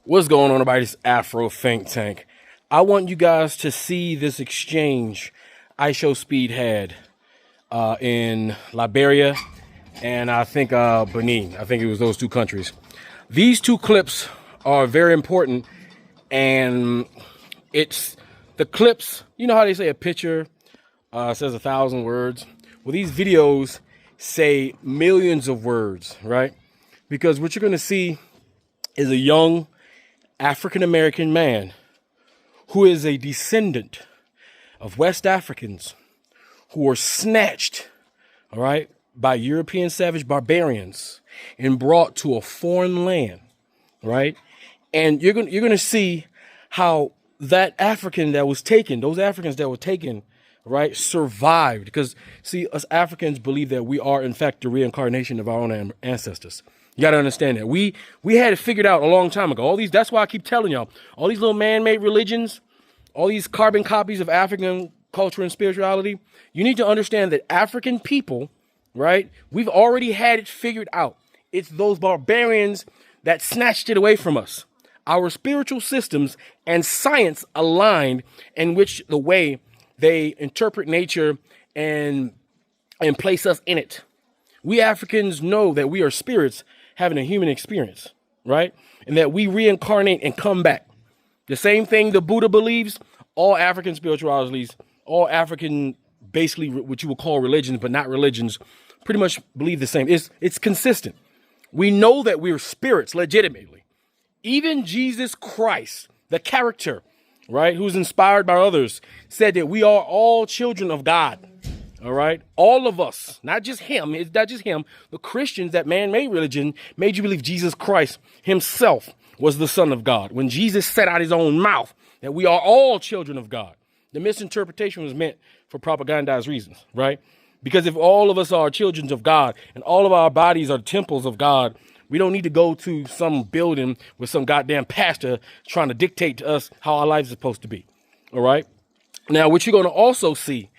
What's going on, everybody? This Afro Think Tank. I want you guys to see this exchange IShowSpeed had in Liberia and I think Benin. I think it was those two countries. These two clips are very important, and it's the clips. You know how they say a picture says 1,000 words? Well, these videos say millions of words, right? Because what you're going to see is a young African-American man who is a descendant of West Africans who were snatched, all right, by European savage barbarians and brought to a foreign land, right? And you're going to see how that African that was taken, those Africans that were taken, right, survived. Because, see, us Africans believe that we are, in fact, the reincarnation of our own ancestors. You got to understand that. We had it figured out a long time ago. That's why I keep telling y'all, all these little man-made religions, all these carbon copies of African culture and spirituality, you need to understand that African people, right, we've already had it figured out. It's those barbarians that snatched it away from us. Our spiritual systems and science aligned in which the way they interpret nature and place us in it. We Africans know that we are spirits having a human experience, right? And that we reincarnate and come back. The same thing the Buddha believes, all African spiritualities, all African, basically what you would call religions, but not religions, pretty much believe the same. It's consistent. We know that we're spirits legitimately. Even Jesus Christ, the character, right, who's inspired by others, said that we are all children of God. All right. All of us, not just him. It's not just him. The Christians, that man-made religion, made you believe Jesus Christ himself was the Son of God. When Jesus said out his own mouth that we are all children of God, the misinterpretation was meant for propagandized reasons, right? Because if all of us are children of God and all of our bodies are temples of God, we don't need to go to some building with some goddamn pastor trying to dictate to us how our life is supposed to be. All right. Now, what you're going to also see,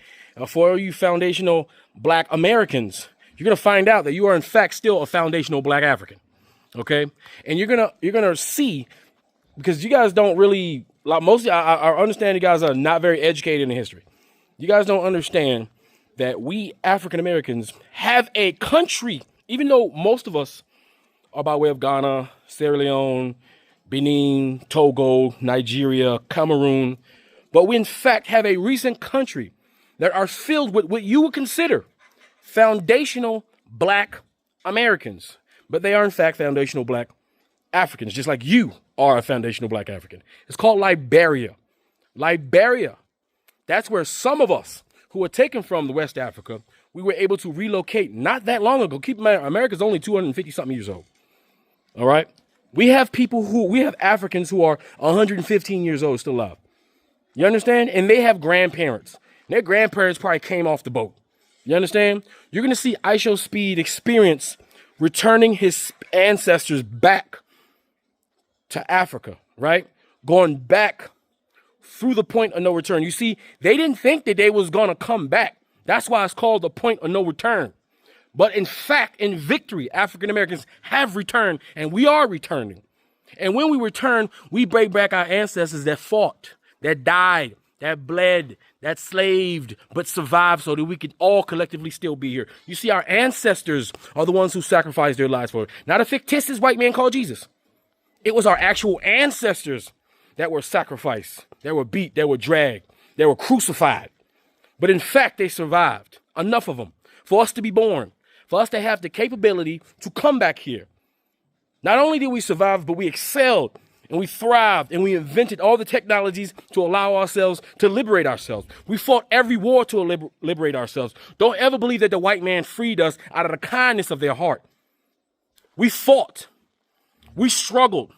for all you foundational Black Americans, you're going to find out that you are, in fact, still a foundational Black African. OK, and you're going to see, because you guys don't really, like mostly, I understand you guys are not very educated in history. You guys don't understand that we African Americans have a country, even though most of us are by way of Ghana, Sierra Leone, Benin, Togo, Nigeria, Cameroon. But we, in fact, have a recent country that are filled with what you would consider foundational Black Americans. But they are, in fact, foundational Black Africans, just like you are a foundational Black African. It's called Liberia. Liberia. That's where some of us who were taken from the West Africa, we were able to relocate not that long ago. Keep in mind, America's only 250-something years old. All right? We have Africans who are 115 years old still alive. You understand? And they have grandparents. Their grandparents probably came off the boat. You understand? You're going to see IShowSpeed experience returning his ancestors back to Africa, right? Going back through the point of no return. You see, they didn't think that they was going to come back. That's why it's called the point of no return. But in fact, in victory, African Americans have returned, and we are returning. And when we return, we bring back our ancestors that fought, that died, that bled, that slaved, but survived so that we can all collectively still be here. You see, our ancestors are the ones who sacrificed their lives for it. Not a fictitious white man called Jesus. It was our actual ancestors that were sacrificed, that were beat, that were dragged, that were crucified. But in fact, they survived, enough of them, for us to be born, for us to have the capability to come back here. Not only did we survive, but we excelled. And we thrived, and we invented all the technologies to allow ourselves to liberate ourselves. We fought every war to liberate ourselves. Don't ever believe that the white man freed us out of the kindness of their heart. We fought, we struggled,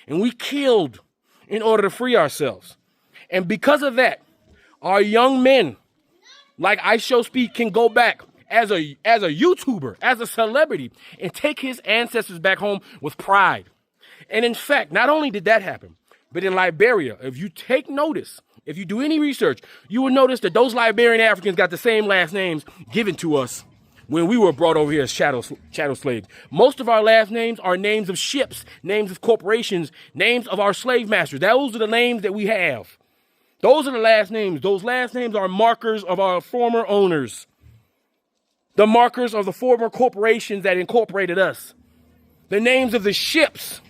and we killed in order to free ourselves. And because of that, our young men, like IShowSpeed, can go back as a YouTuber, as a celebrity, and take his ancestors back home with pride. And in fact, not only did that happen, but in Liberia, if you take notice, if you do any research, you will notice that those Liberian Africans got the same last names given to us when we were brought over here as chattel slaves. Most of our last names are names of ships, names of corporations, names of our slave masters. Those are the names that we have. Those are the last names. Those last names are markers of our former owners. The markers of the former corporations that incorporated us. The names of the ships.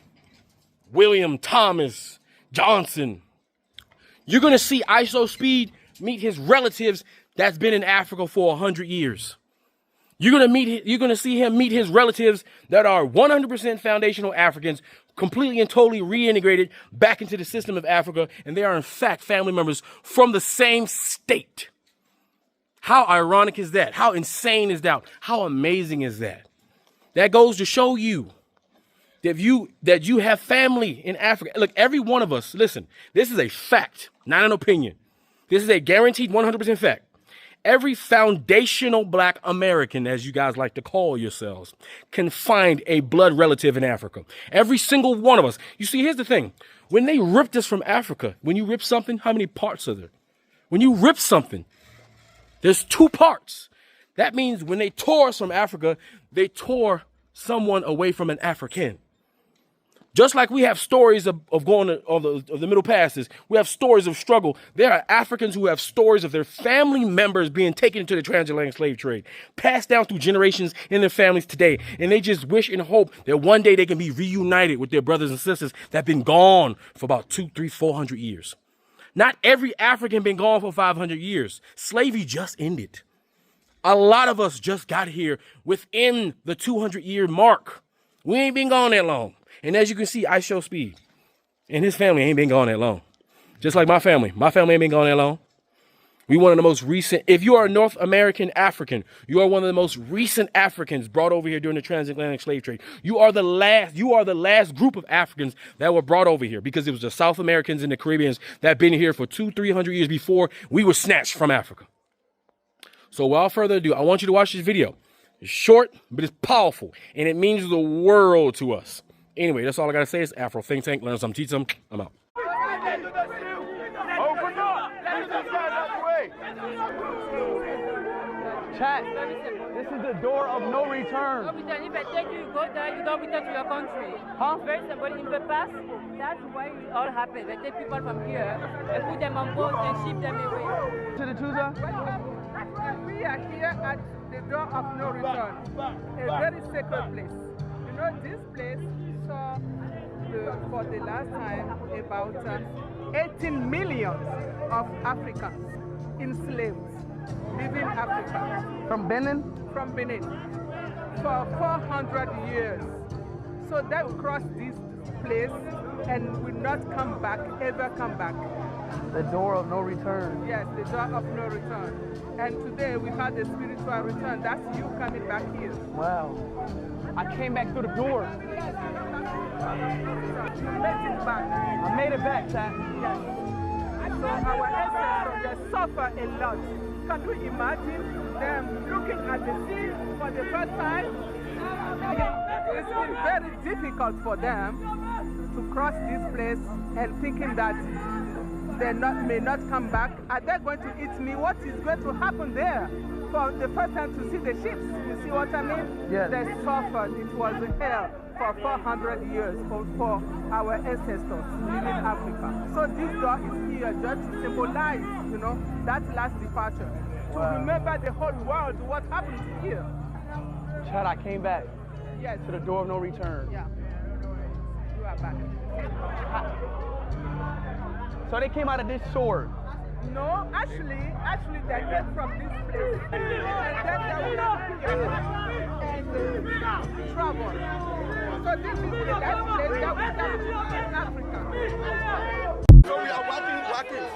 William, Thomas, Johnson. You're going to see IShowSpeed meet his relatives that's been in Africa for 100 years. You're going to see him meet his relatives that are 100% foundational Africans, completely and totally reintegrated back into the system of Africa, and they are in fact family members from the same state. How ironic is that? How insane is that? How amazing is that? That goes to show you that you have family in Africa. Look, every one of us, listen, this is a fact, not an opinion. This is a guaranteed 100% fact. Every foundational Black American, as you guys like to call yourselves, can find a blood relative in Africa. Every single one of us. You see, here's the thing. When they ripped us from Africa, when you rip something, how many parts are there? When you rip something, there's 2 parts. That means when they tore us from Africa, they tore someone away from an African. Just like we have stories of going of the Middle Passes, we have stories of struggle. There are Africans who have stories of their family members being taken into the transatlantic slave trade, passed down through generations in their families today. And they just wish and hope that one day they can be reunited with their brothers and sisters that have been gone for about 200, 300, 400 years. Not every African been gone for 500 years. Slavery just ended. A lot of us just got here within the 200-year mark. We ain't been gone that long. And as you can see, IShowSpeed and his family ain't been gone that long. Just like my family. My family ain't been gone that long. We one of the most recent. If you are a North American African, you are one of the most recent Africans brought over here during the transatlantic slave trade. You are the last group of Africans that were brought over here, because it was the South Americans and the Caribbeans that have been here for 200, 300 years before we were snatched from Africa. So without further ado, I want you to watch this video. It's short, but it's powerful, and it means the world to us. Anyway, that's all I got to say. It's Afro Think Tank. Learn something, teach something. I'm out. Chat, this is the door of no return. If I take you, go there, you don't return to your country. Huh? Very simple. In the past, that's why it all happened. They take people from here and put them on boat and ship them away. To the Tusa? We are here at the door of no return, a very sacred place. You know, this place saw for the last time about 18 million of Africans enslaved, leaving Africa. From Benin? From Benin, for 400 years. So they will cross this place and will not come back, ever come back. The door of no return. Yes, the door of no return. And today we had a spiritual return. That's you coming back here. Wow. I came back through the door. You made it back. I made it back, Chat. Yes. So our ancestors, they suffer a lot. Can you imagine them looking at the sea for the first time? It's been very difficult for them to cross this place and thinking that they may not come back. Are they going to eat me? What is going to happen there? For the first time to see the ships, you see what I mean? Yes. They suffered. It was hell for 400 years for our ancestors leaving Africa. So this door is here just to symbolize, you know, that last departure. To remember the whole world what happened here. Chad, I came back. Yes. To the door of no return. Yeah. You are back. So they came out of this sword. No, actually they came from this place. And then they will travel. So this is the last place that we have in Africa. So we are walking.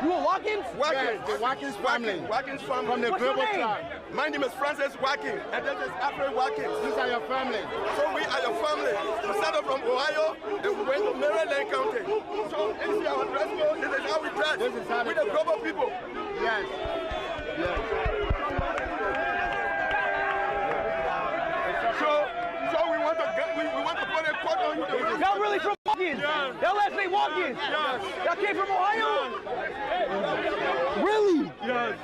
You were Watkins? Yes, the Watkins family. Watkins family. From the global tribe. My name is Francis Watkins, and this is Alfred Watkins. These are your family. So we are your family. We started from Ohio, and we went to Maryland County. So this is our dress code. This is how we dress. This is how we the global people. Yes. Yes. So we want to put a quote on you. Y'all really from Watkins? Yes. Y'all last name Watkins? Yes. Y'all came from Ohio? Really? Yes.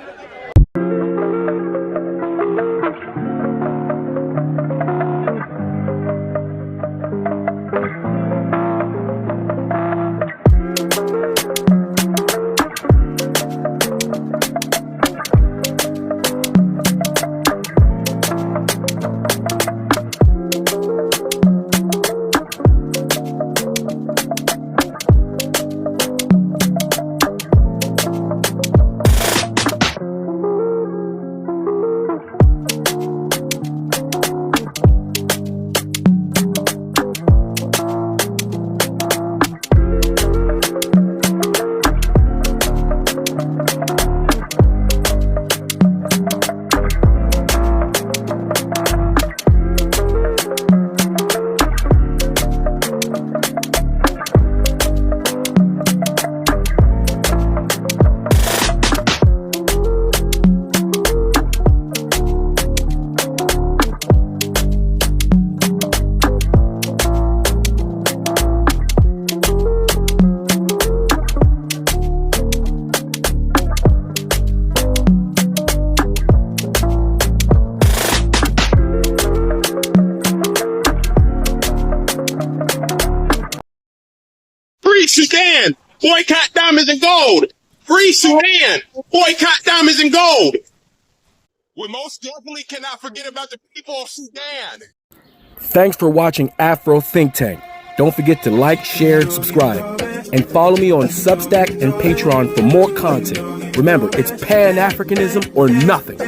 Sudan, boycott diamonds and gold. Free Sudan, boycott diamonds and gold. We most definitely cannot forget about the people of Sudan. Thanks for watching Afro Think Tank. Don't forget to like, share, and subscribe. And follow me on Substack and Patreon for more content. Remember, it's Pan-Africanism or nothing.